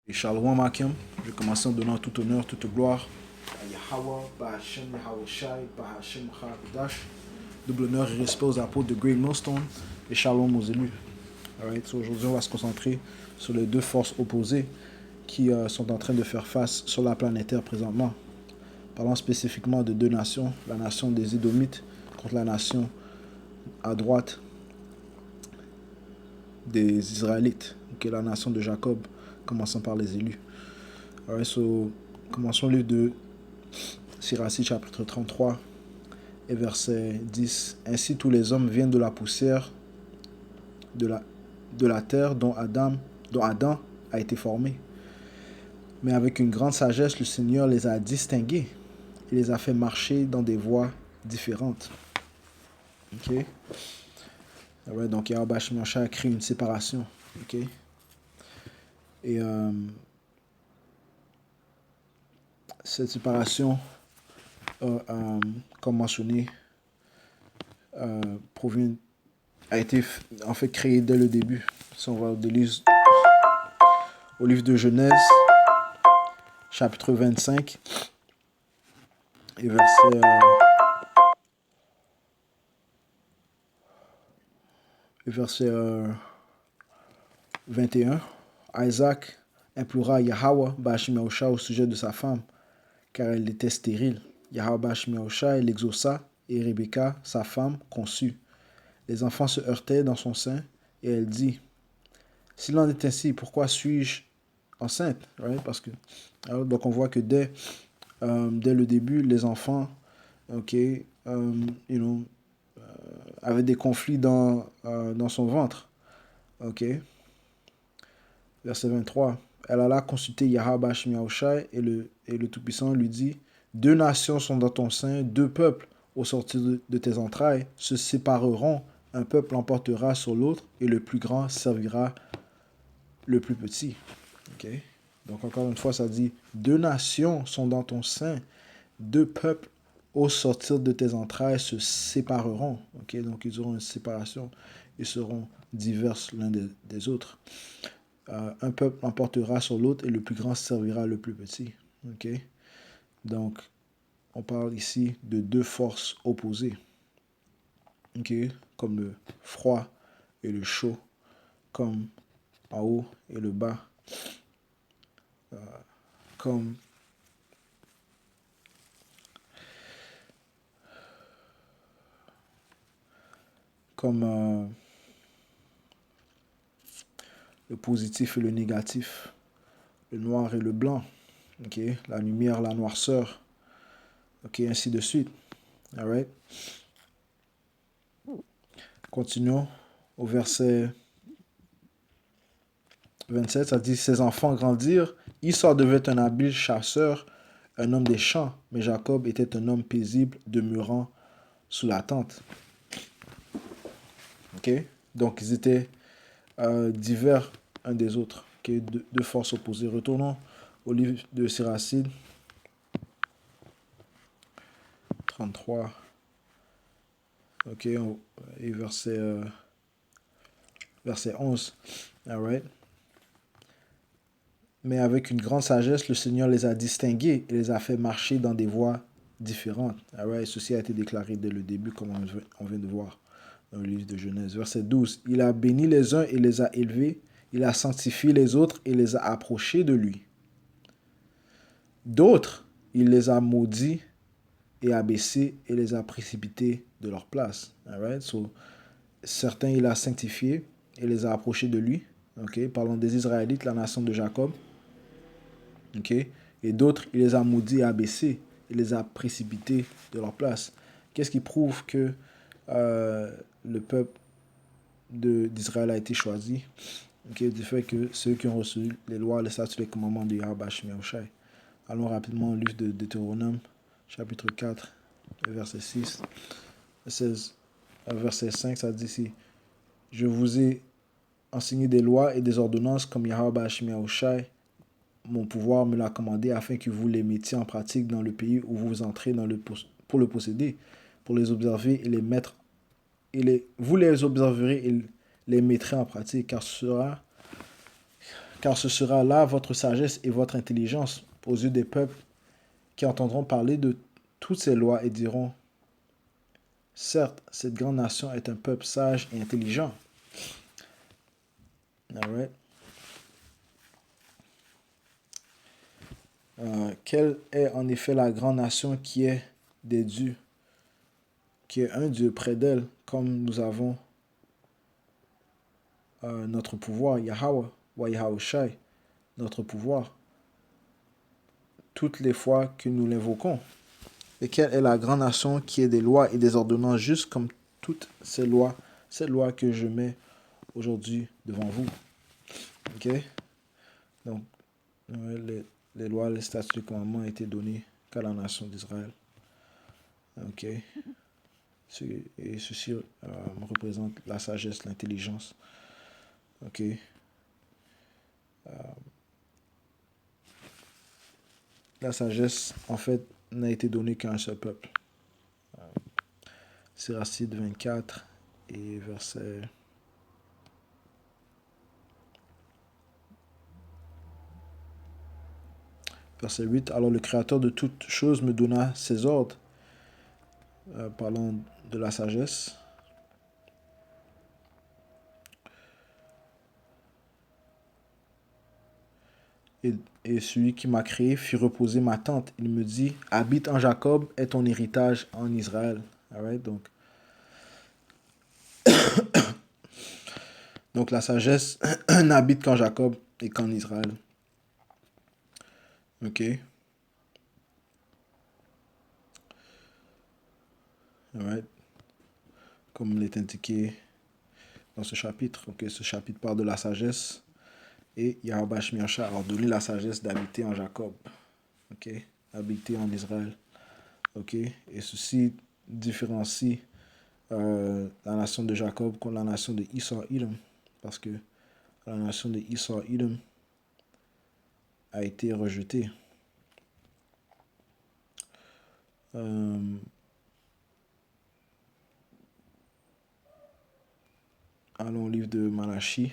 Et Shalom Akim, je commence en donnant tout honneur, toute gloire à Yahweh, Bahashem, Yahweh Shai, Bahashem, Charakodash. Double honneur et respect aux apôtres de Great Millstone et Shalom aux élus. Alright, so aujourd'hui on va se concentrer sur les deux forces opposées qui sont en train de faire face sur la planète Terre présentement. Parlant spécifiquement de deux nations, la nation des Édomites contre la nation à droite des Israélites, qui est la nation de Jacob, commençant par les élus. Alright, so commençons le livre de Siracide chapitre 33 et verset 10. Ainsi tous les hommes viennent de la poussière de la terre dont Adam a été formé. Mais avec une grande sagesse, le Seigneur les a distingués. Il les a fait marcher dans des voies différentes. Ok? Ouais, donc Yahweh Shemashah a créé une séparation. Ok? Et cette séparation, comme mentionné, provient a été en fait créé dès le début. Si on va au livre de Genèse, chapitre 25, et verset 21, Isaac implora Yahweh Ba'ashim Yahushua au sujet de sa femme, car elle était stérile. Yahweh Ba'ashim Yahushua l'exauça, et Rebecca, sa femme, conçut. Les enfants se heurtaient dans son sein, et elle dit, s'il en est ainsi, pourquoi suis-je enceinte? Right? Parce que, alors, donc on voit que dès le début, les enfants, avaient des conflits dans son ventre. Ok. Verset 23. Elle alla consulter Yahweh Shemiahushai et le Tout-Puissant lui dit, deux nations sont dans ton sein, deux peuples au sortir de tes entrailles se sépareront, un peuple l'emportera sur l'autre et le plus grand servira le plus petit. Ok. Donc encore une fois, ça dit, deux nations sont dans ton sein, deux peuples au sortir de tes entrailles se sépareront. Ok. Donc ils auront une séparation, ils seront divers l'un des autres. Un peuple emportera sur l'autre et le plus grand servira le plus petit. Ok. Donc on parle ici de deux forces opposées. Ok. Comme le froid et le chaud, comme en haut et le bas, comme le positif et le négatif, le noir et le blanc, ok, la lumière, la noirceur, ok, ainsi de suite. Alright. Continuons au verset 27, ça dit, ses enfants grandirent, Esau devait un habile chasseur, un homme des champs, mais Jacob était un homme paisible, demeurant sous la tente. Ok, donc ils étaient divers un des autres, okay? Deux forces opposées. Retournons au livre de Siracide 33, ok, et verset 11. All right. Mais avec une grande sagesse, le Seigneur les a distingués et les a fait marcher dans des voies différentes. All right. Ceci a été déclaré dès le début, comme on vient de voir dans le livre de Genèse. Verset 12. Il a béni les uns et les a élevés. Il a sanctifié les autres et les a approchés de lui. D'autres, il les a maudits et abaissés et les a précipités de leur place. All right? So, certains, il a sanctifiés et les a approchés de lui. Okay? Parlons des Israélites, la nation de Jacob. Okay? Et d'autres, il les a maudits et abaissés et les a précipités de leur place. Qu'est-ce qui prouve que le peuple d'Israël a été choisi? Okay? Du fait que ceux qui ont reçu les lois, les statuts, les commandements de Yahweh Shemyahushai. Allons rapidement au livre de Deutéronome, chapitre 4, verset 6. Verset 5, ça dit ici, je vous ai enseigné des lois et des ordonnances comme Yahweh Shemyahushai, mon pouvoir me l'a commandé afin que vous les mettiez en pratique dans le pays où vous entrez pour le posséder, pour les observer et les mettre, vous les observerez et les mettrez en pratique, car car ce sera là votre sagesse et votre intelligence aux yeux des peuples qui entendront parler de toutes ces lois et diront, certes, cette grande nation est un peuple sage et intelligent. Alright. Quelle est en effet la grande nation qui est des dieux, qui est un Dieu près d'elle, comme nous avons notre pouvoir, Yahweh, ou Yahushai, notre pouvoir, toutes les fois que nous l'invoquons. Et quelle est la grande nation qui est des lois et des ordonnances justes comme toutes ces lois que je mets aujourd'hui devant vous. Ok? Donc, les lois, les statuts, les commandements ont été donnés qu'à la nation d'Israël. Ok? Et ceci représente la sagesse, l'intelligence. Ok? La sagesse, en fait, n'a été donnée qu'à un seul peuple. Siracide 24 et verset... Verset 8. Alors le Créateur de toutes choses me donna ses ordres, parlant de la sagesse. Et celui qui m'a créé fit reposer ma tente. Il me dit, habite en Jacob et ton héritage en Israël. Alright, donc la sagesse n'habite qu'en Jacob et qu'en Israël. Ok. Alright. Comme il est indiqué dans ce chapitre. Ok, ce chapitre parle de la sagesse. Et Yahweh Shemiasha a ordonné la sagesse d'habiter en Jacob. Ok. Habiter en Israël. Ok. Et ceci différencie la nation de Jacob contre la nation de Esau-Edom. Parce que la nation de Esau-Edom a été rejetée. Allons au livre de Malachie.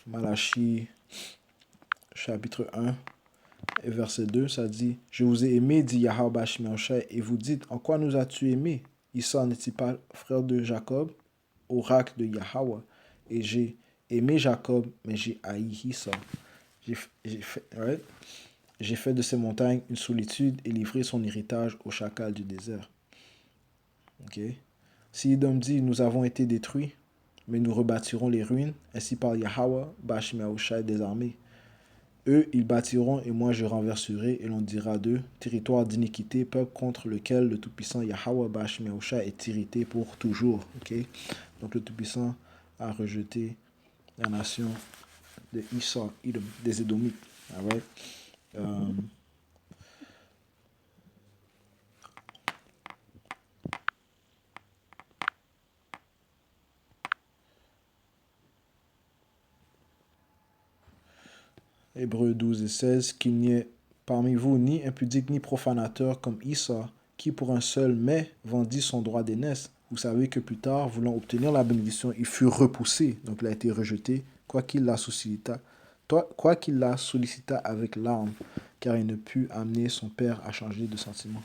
Malachie, chapitre 1 et verset 2, ça dit, « Je vous ai aimé, dit Yahweh Shemiasha, et vous dites, en quoi nous as-tu aimé? Esau n'est-il pas frère de Jacob, oracle de Yahweh? Et j'ai aimé Jacob, mais j'ai haï Esau. J'ai fait de ces montagnes une solitude et livré son héritage au chacal du désert. » Ok. Si Edom dit, nous avons été détruits, mais nous rebâtirons les ruines, ainsi par Yahweh, Bashmiaoushai des armées. Eux, ils bâtiront, et moi je renverserai, et l'on dira d'eux, territoire d'iniquité, peuple contre lequel le Tout-Puissant Yahweh, Bashmiaoushai est irrité pour toujours. Okay? Donc le Tout-Puissant a rejeté la nation de Esau, des Édomites. Right? Hébreux 12 et 16, qu'il n'y ait parmi vous ni impudique ni profanateur comme Esau, qui pour un seul mais vendit son droit d'aînesse. Vous savez que plus tard, voulant obtenir la bénédiction, il fut repoussé, donc il a été rejeté, quoiqu'il la sollicita avec larmes, car il ne put amener son père à changer de sentiment.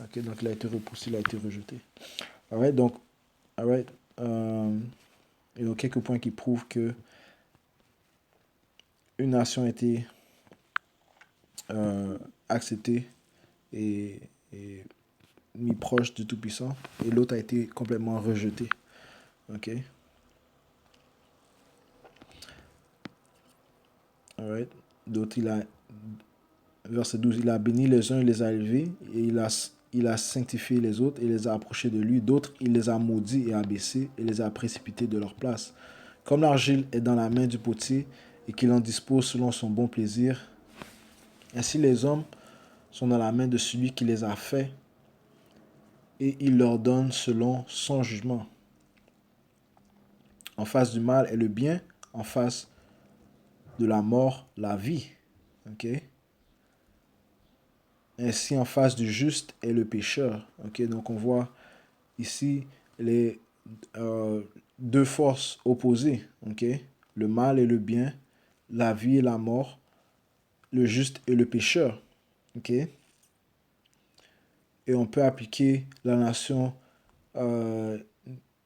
Okay, donc il a été repoussé, il a été rejeté. Alright, donc, alright, il y a quelques points qui prouvent que une nation a été acceptée et mis proche du Tout-Puissant, et l'autre a été complètement rejeté. Ok. Alright. D'autres, verset 12, il a béni les uns, il les a élevés, et il a sanctifié les autres et les a approchés de lui. D'autres, il les a maudits et abaissés et les a précipités de leur place. Comme l'argile est dans la main du potier et qu'il en dispose selon son bon plaisir, ainsi les hommes sont dans la main de celui qui les a faits et il leur donne selon son jugement. En face du mal est le bien, en face de la mort, la vie. Ok. Ainsi, en face du juste est le pécheur. Ok. Donc, on voit ici deux forces opposées, ok? Le mal et le bien, la vie et la mort, le juste et le pécheur, ok? Et on peut appliquer la nation euh,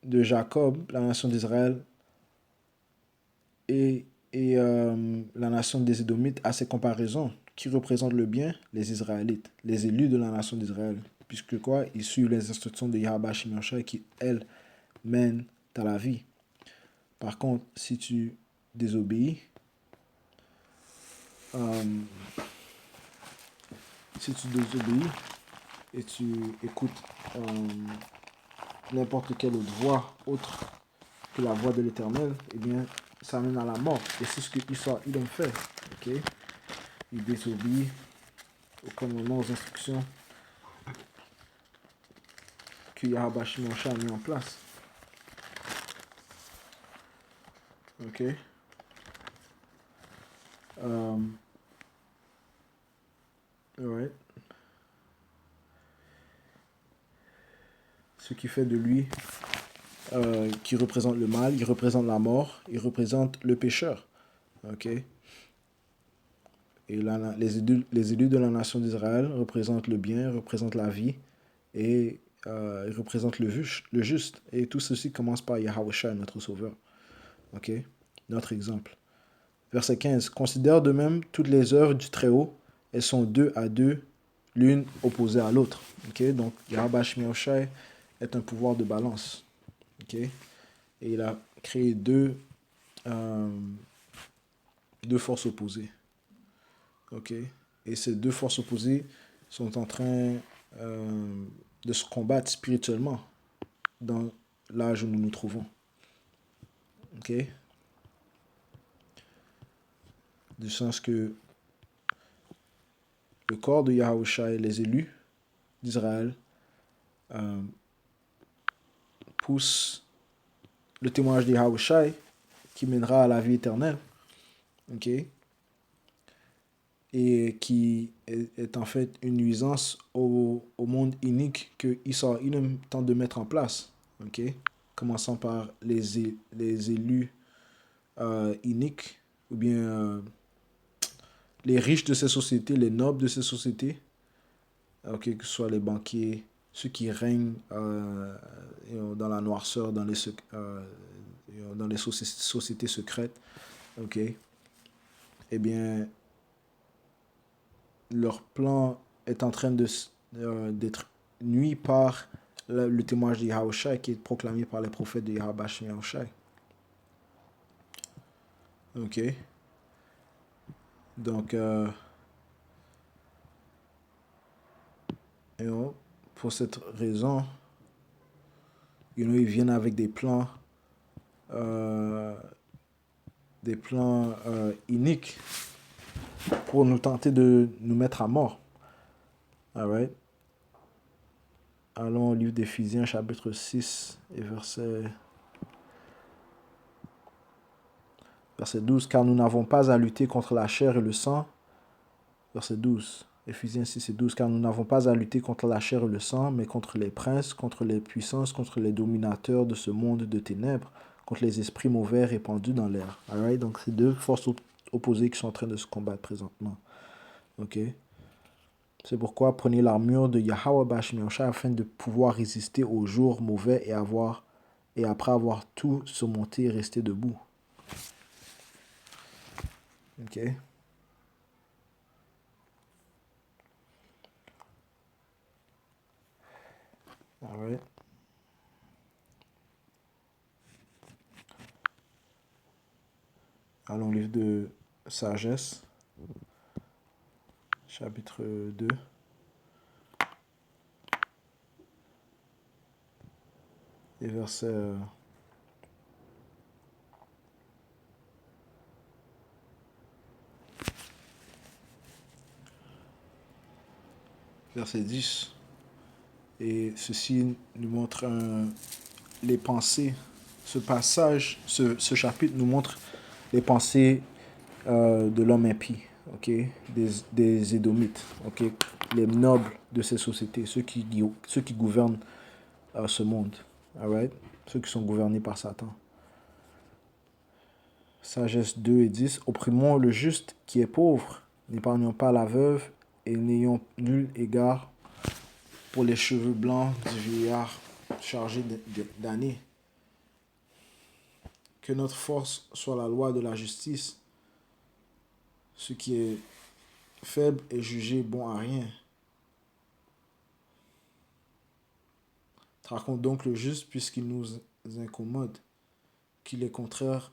de Jacob, la nation d'Israël et la nation des Édomites à ces comparaisons. Qui représentent le bien? Les Israélites, les élus de la nation d'Israël. Puisque quoi? Ils suivent les instructions de Yahweh Shimon qui, elle, mène à la vie. Par contre, si tu désobéis, euh, si tu désobéis et tu écoutes n'importe quelle autre voix autre que la voix de l'Éternel, eh bien, ça mène à la mort. Et c'est ce que Idom fait. Okay? Il désobéit aux commandements, aux instructions que Yahweh Shimon a mis en place. Ok? Ouais. Ce qui fait de lui qui représente le mal, il représente la mort, il représente le pécheur. Ok? Et les élus de la nation d'Israël représentent le bien, représentent la vie, et ils représentent le juste. Et tout ceci commence par Yahweh, notre sauveur. Ok? Notre exemple. Verset 15. Considère de même toutes les œuvres du Très-Haut. Elles sont deux à deux, l'une opposée à l'autre. Ok? Donc, Yahweh Shai est un pouvoir de balance. Ok? Et il a créé euh, deux forces opposées. Ok? Et ces deux forces opposées sont en train de se combattre spirituellement dans l'âge où nous nous trouvons. Ok? Du sens que le corps de Yahusha et les élus d'Israël poussent le témoignage de Yahusha qui mènera à la vie éternelle. Ok? Et qui est en fait une nuisance au monde unique que Issa Idom tente de mettre en place. Ok? Commençant par les élus uniques, ou bien les riches de ces sociétés, les nobles de ces sociétés, okay, que ce soit les banquiers, ceux qui règnent dans la noirceur, dans les sociétés secrètes, ok, eh bien, leur plan est en train d'être nuit par le témoignage de Yahushua qui est proclamé par les prophètes de Yahweh Yahushua. Ok. Donc, pour cette raison, ils viennent avec euh, des plans iniques pour nous tenter de nous mettre à mort. Alright. Allons au livre d'Éphésiens, chapitre 6 et verset 12. Car nous n'avons pas à lutter contre la chair et le sang. Verset 12. Éphésiens 6 et 12. Car nous n'avons pas à lutter contre la chair et le sang, mais contre les princes, contre les puissances, contre les dominateurs de ce monde de ténèbres, contre les esprits mauvais répandus dans l'air. Alright. Donc, c'est deux forces opposées qui sont en train de se combattre présentement. Ok. C'est pourquoi prenez l'armure de Yahweh Bashmiosha afin de pouvoir résister aux jours mauvais et après avoir tout surmonté et rester debout. Ok. Alright. Allons au livre de Sagesse, chapitre 2. Et verset 10. Et ceci nous montre les pensées. Ce passage, ce chapitre nous montre les pensées de l'homme impie, ok, des Édomites, ok, les nobles de ces sociétés, ceux qui gouvernent ce monde, alright, ceux qui sont gouvernés par Satan. Sagesse 2 et 10. Opprimons le juste qui est pauvre, n'épargnons pas la veuve et n'ayons nul égard pour les cheveux blancs du vieillard chargé d'années. Que notre force soit la loi de la justice. Ce qui est faible est jugé bon à rien. Traquons donc le juste puisqu'il nous incommode, qu'il est contraire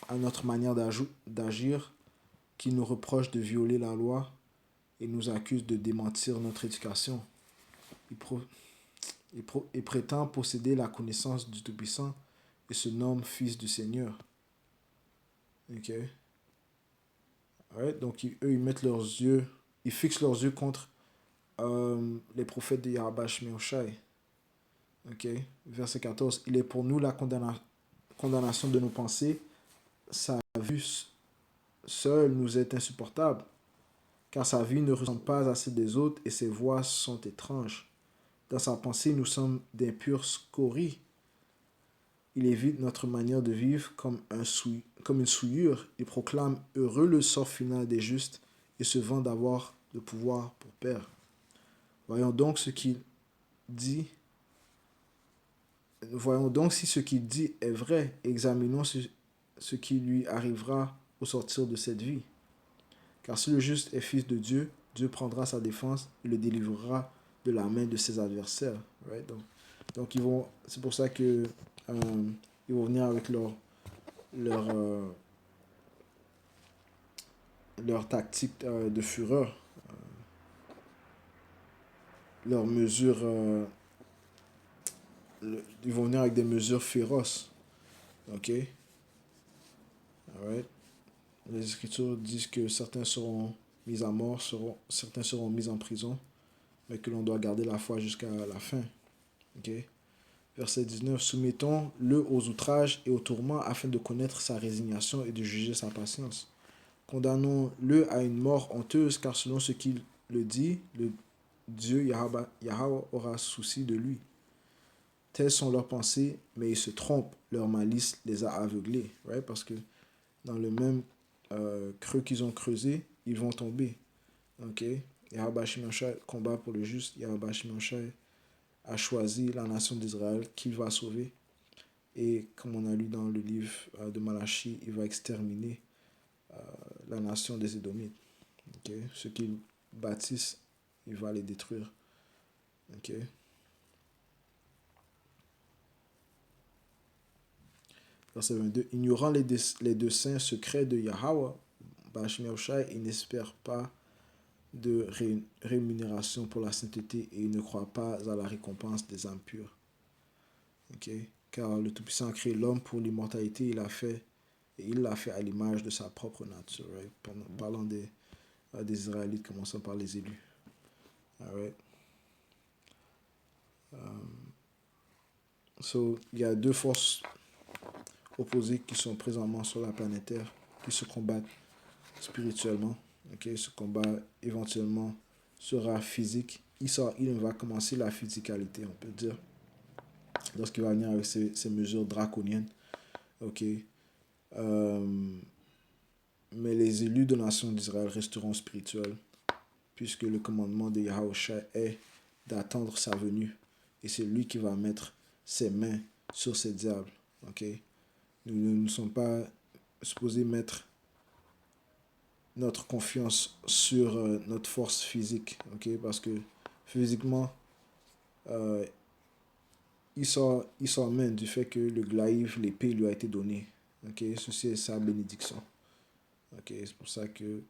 à notre manière d'agir, qu'il nous reproche de violer la loi et nous accuse de démentir notre éducation. Il prétend posséder la connaissance du Tout-Puissant et se nomme fils du Seigneur. Ok. Alright, donc eux, ils mettent leurs yeux, ils fixent leurs yeux contre les prophètes de Yahweh Shmeoshai. Ok. Verset 14. Il est pour nous la condamnation de nos pensées. Sa vue seule nous est insupportable, car sa vie ne ressemble pas à celle des autres et ses voies sont étranges. Dans sa pensée, nous sommes d'impures scories. Il évite notre manière de vivre comme une souillure. Il proclame heureux le sort final des justes et se vante d'avoir le pouvoir pour père. Voyons donc ce qu'il dit. Voyons donc si ce qu'il dit est vrai. Examinons ce qui lui arrivera au sortir de cette vie. Car si le juste est fils de Dieu, Dieu prendra sa défense et le délivrera de la main de ses adversaires. Right? Donc c'est pour ça que ils vont venir avec leur, euh, leur tactique de fureur, leurs mesures, ils vont venir avec des mesures féroces. Ok? Alright? Les Écritures disent que certains seront mis à mort, certains seront mis en prison, mais que l'on doit garder la foi jusqu'à la fin. Ok? Verset 19. Soumettons-le aux outrages et aux tourments afin de connaître sa résignation et de juger sa patience. Condamnons-le à une mort honteuse, car selon ce qu'il le dit, le Dieu Yahweh aura souci de lui. Telles sont leurs pensées, mais ils se trompent. Leur malice les a aveuglés. Right? Parce que dans le même creux qu'ils ont creusé, ils vont tomber. Ok? Yahweh Shimashai combat pour le juste. Yahweh Shimashai a choisi la nation d'Israël qu'il va sauver. Et comme on a lu dans le livre de Malachi, il va exterminer la nation des Édomites. Okay? Ceux qu'ils bâtissent, il va les détruire. Okay? Verset 22. Ignorant les desseins secrets de Yahweh, Bashmeoshai, il n'espère pas de rémunération pour la sainteté et il ne croit pas à la récompense des âmes pures. Okay? Car le Tout-Puissant a créé l'homme pour l'immortalité, il l'a fait à l'image de sa propre nature. Right? Parlant des Israélites, commençant par les élus. Alright? So, il y a deux forces opposés qui sont présentement sur la planète Terre, qui se combattent spirituellement. Okay? Ce combat éventuellement sera physique. Il va commencer la physicalité, on peut dire, lorsqu'il va venir avec ces mesures draconiennes. Okay? Mais les élus de la nation d'Israël resteront spirituels, puisque le commandement de Yahushua est d'attendre sa venue. Et c'est lui qui va mettre ses mains sur ces diables. Okay? Nous ne sommes pas supposés mettre notre confiance sur notre force physique, okay? Parce que physiquement, il s'en mène du fait que le glaive, l'épée lui a été donnée. Okay? Ceci est sa bénédiction. Okay? C'est pour ça que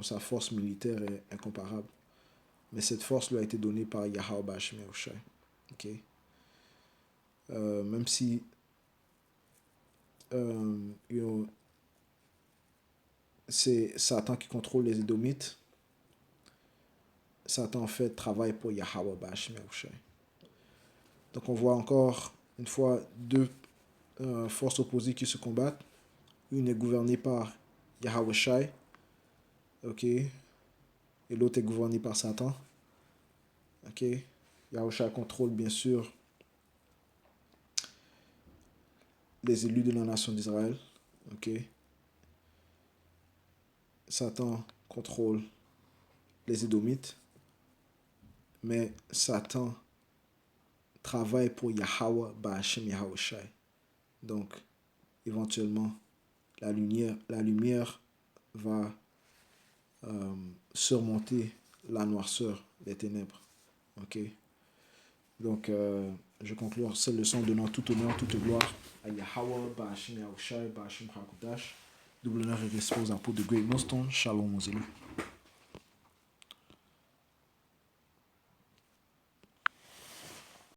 sa force militaire est incomparable. Mais cette force lui a été donnée par Yahweh Bashmeoshai. Okay? Même si c'est Satan qui contrôle les Édomites, Satan en fait travaille pour Yahweh Bashmeoshai. Donc on voit encore une fois deux forces opposées qui se combattent. Une est gouvernée par Yahweh Shai, ok, et l'autre est gouvernée par Satan. Ok, Yahweh Shai contrôle bien sûr les élus de la nation d'Israël. Ok. Satan contrôle les Édomites, mais Satan travaille pour Yahweh Ba'Hashem Yahushai. Donc, éventuellement, la lumière va surmonter la noirceur des ténèbres. Ok. Donc, je conclue cette leçon en donnant tout honneur, toute gloire à Yahweh Ba'Hashem Yahushai Ba'Hashem Hakudash. Double honneur et respect aux apôtres de Great Millstone. Shalom aux élus.